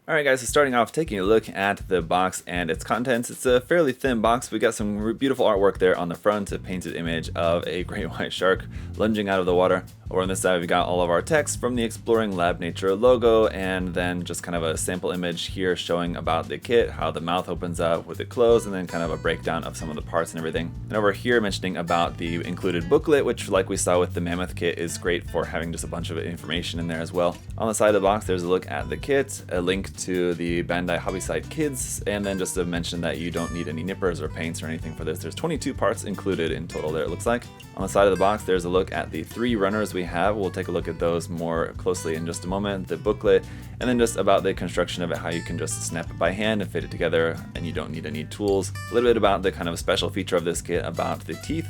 Alright guys, so starting off, taking a look at the box and its contents. It's a fairly thin box. We got some beautiful artwork there on the front, a painted image of a great white shark lunging out of the water. Over on this side we got all of our text from the Exploring Lab Nature logo, and then just kind of a sample image here showing about the kit, how the mouth opens up with it closed, and then kind of a breakdown of some of the parts and everything. And over here mentioning about the included booklet, which like we saw with the Mammoth kit is great for having just a bunch of information in there as well. On the side of the box there's a look at the kit, a link to the Bandai Hobbyside Kids, and then just to mention that you don't need any nippers or paints or anything for this. There's 22 parts included in total there, it looks like. On the side of the box there's a look at the 3 runners we have. We'll take a look at those more closely in just a moment, the booklet, and then just about the construction of it, how you can just snap it by hand and fit it together and you don't need any tools. A little bit about the kind of special feature of this kit, about the teeth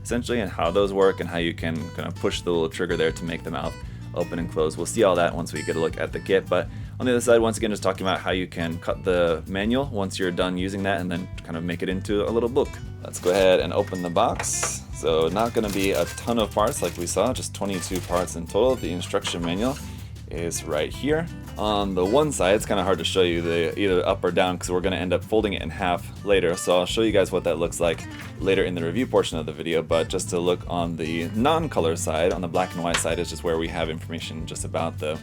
essentially and how those work and how you can kind of push the little trigger there to make the mouth open and close. We'll see all that once we get a look at the kit, but on the other side, once again, just talking about how you can cut the manual once you're done using that and then kind of make it into a little book. Let's go ahead and open the box. So not going to be a ton of parts like we saw, just 22 parts in total. The instruction manual is right here. On the one side, it's kind of hard to show you the either up or down because we're going to end up folding it in half later, so I'll show you guys what that looks like later in the review portion of the video. But just to look on the non-color side, on the black and white side is just where we have information just about the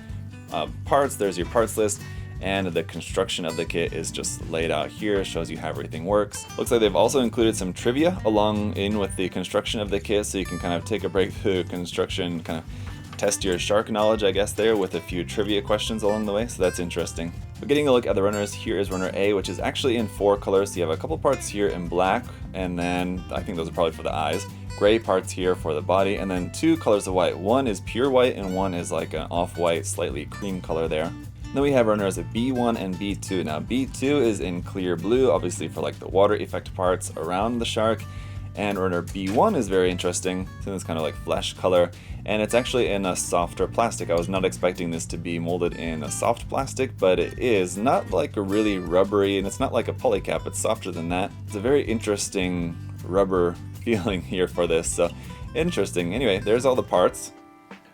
parts. There's your parts list, and the construction of the kit is just laid out here, shows you how everything works. Looks like they've also included some trivia along in with the construction of the kit, so you can kind of take a break through construction, kind of test your shark knowledge, I guess, there with a few trivia questions along the way, so that's interesting. But getting a look at the runners, here is runner A, which is actually in 4 colors. So you have a couple parts here in black, and then I think those are probably for the eyes. Gray parts here for the body, and then 2 colors of white. One is pure white, and one is like an off-white, slightly cream color there. Then we have runners at B1 and B2. Now B2 is in clear blue, obviously for like the water effect parts around the shark. And runner B1 is very interesting, it's in this kind of like flesh color, and it's actually in a softer plastic. I was not expecting this to be molded in a soft plastic, but it is not like a really rubbery, and it's not like a polycap, it's softer than that. It's a very interesting rubber feeling here for this, so interesting. Anyway, there's all the parts.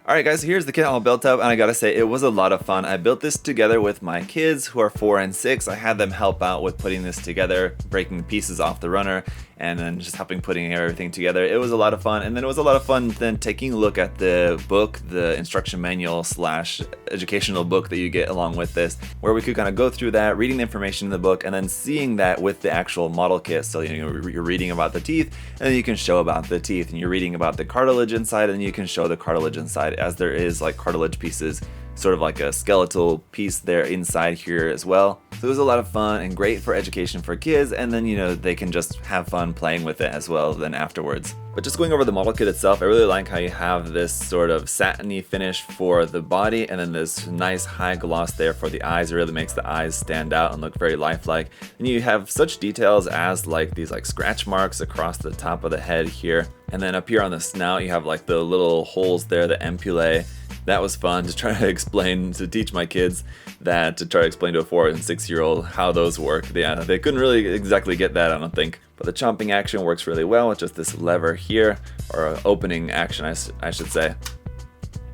Alright guys, here's the kit all built up, and I gotta say it was a lot of fun. I built this together with my kids who are 4 and 6. I had them help out with putting this together, breaking pieces off the runner, and then just helping putting everything together. It was a lot of fun, and then it was a lot of fun then taking a look at the book, the instruction manual slash educational book that you get along with this, where we could kind of go through that, reading the information in the book, and then seeing that with the actual model kit. So you're reading about the teeth, and then you can show about the teeth, and you're reading about the cartilage inside, and you can show the cartilage inside, as there is like cartilage pieces, sort of like a skeletal piece there inside here as well. So it was a lot of fun and great for education for kids, and then they can just have fun playing with it as well then afterwards. But just going over the model kit itself, I really like how you have this sort of satiny finish for the body, and then this nice high gloss there for the eyes. It really makes the eyes stand out and look very lifelike. And you have such details as like these like scratch marks across the top of the head here, and then up here on the snout you have like the little holes there, the ampullae. That was fun to try to explain, to teach my kids that, to try to explain to a 4 and 6-year-old how those work. Yeah, they couldn't really exactly get that, I don't think. But the chomping action works really well with just this lever here, or opening action, I should say.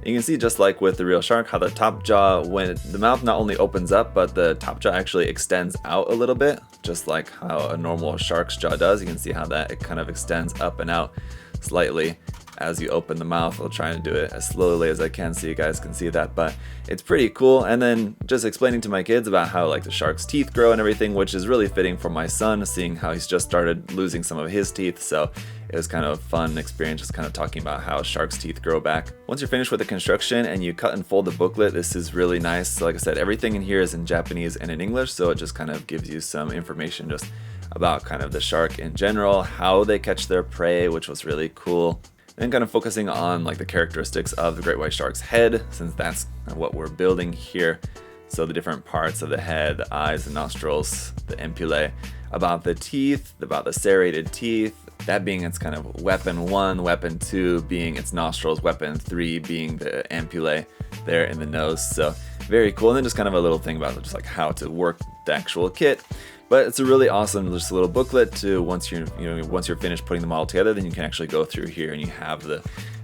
You can see, just like with the real shark, how the top jaw, when the mouth not only opens up, but the top jaw actually extends out a little bit, just like how a normal shark's jaw does. You can see how that it kind of extends up and out slightly as you open the mouth. I'll try to do it as slowly as I can so you guys can see that, but it's pretty cool. And then just explaining to my kids about how like the shark's teeth grow and everything, which is really fitting for my son, seeing how he's just started losing some of his teeth. So it was kind of a fun experience, just kind of talking about how shark's teeth grow back. Once you're finished with the construction and you cut and fold the booklet, this is really nice. So like I said, everything in here is in Japanese and in English, so it just kind of gives you some information just about kind of the shark in general, how they catch their prey, which was really cool. And kind of focusing on like the characteristics of the great white shark's head, since that's kind of what we're building here. So the different parts of the head, the eyes, the nostrils, the ampullae, about the teeth, about the serrated teeth, that being its kind of weapon 1, weapon 2 being its nostrils, weapon 3 being the ampullae there in the nose. So very cool. And then just kind of a little thing about just like how to work the actual kit. But it's a really awesome, just a little booklet to once you're finished putting them all together, then you can actually go through here and you have the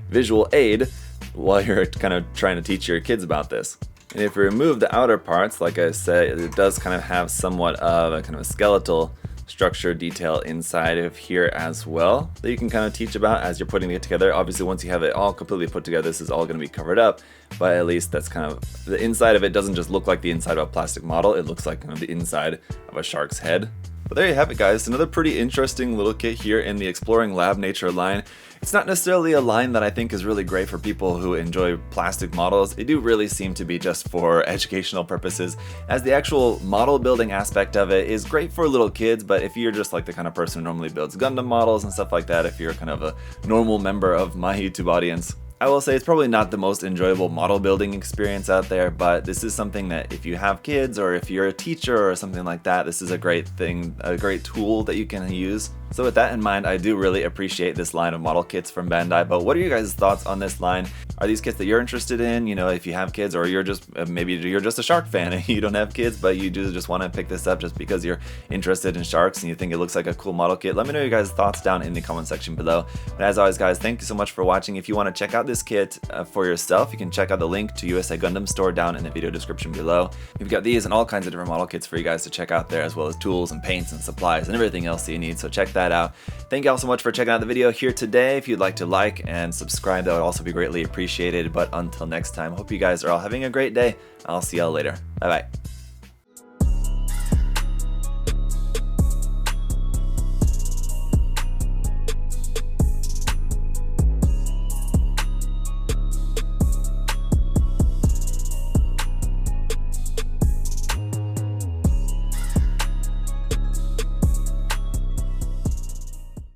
visual aid while you're kind of trying to teach your kids about this. And if you remove the outer parts, like I said, it does kind of have somewhat of a kind of a skeletal structure detail inside of here as well that you can kind of teach about as you're putting it together. Obviously, once you have it all completely put together, this is all going to be covered up, but at least that's kind of the inside of it. Doesn't just look like the inside of a plastic model, it looks like kind of the inside of a shark's head. But there you have it, guys. Another pretty interesting little kit here in the Exploring Lab Nature line. It's not necessarily a line that I think is really great for people who enjoy plastic models. They do really seem to be just for educational purposes, as the actual model building aspect of it is great for little kids, but if you're just like the kind of person who normally builds Gundam models and stuff like that, if you're kind of a normal member of my YouTube audience, I will say it's probably not the most enjoyable model building experience out there, but this is something that if you have kids or if you're a teacher or something like that, this is a great thing, a great tool that you can use. So with that in mind, I do really appreciate this line of model kits from Bandai, but what are you guys' thoughts on this line? Are these kits that you're interested in, you know, if you have kids, or you're just, maybe you're just a shark fan and you don't have kids, but you do just want to pick this up just because you're interested in sharks and you think it looks like a cool model kit? Let me know your guys' thoughts down in the comment section below. But as always, guys, thank you so much for watching. If you want to check out this kit for yourself, you can check out the link to USA Gundam Store down in the video description below. We've got these and all kinds of different model kits for you guys to check out there, as well as tools and paints and supplies and everything else that you need, so check that out. Thank you all so much for checking out the video here today. If you'd like to like and subscribe, that would also be greatly appreciated. But until next time, hope you guys are all having a great day. I'll see y'all later. Bye bye.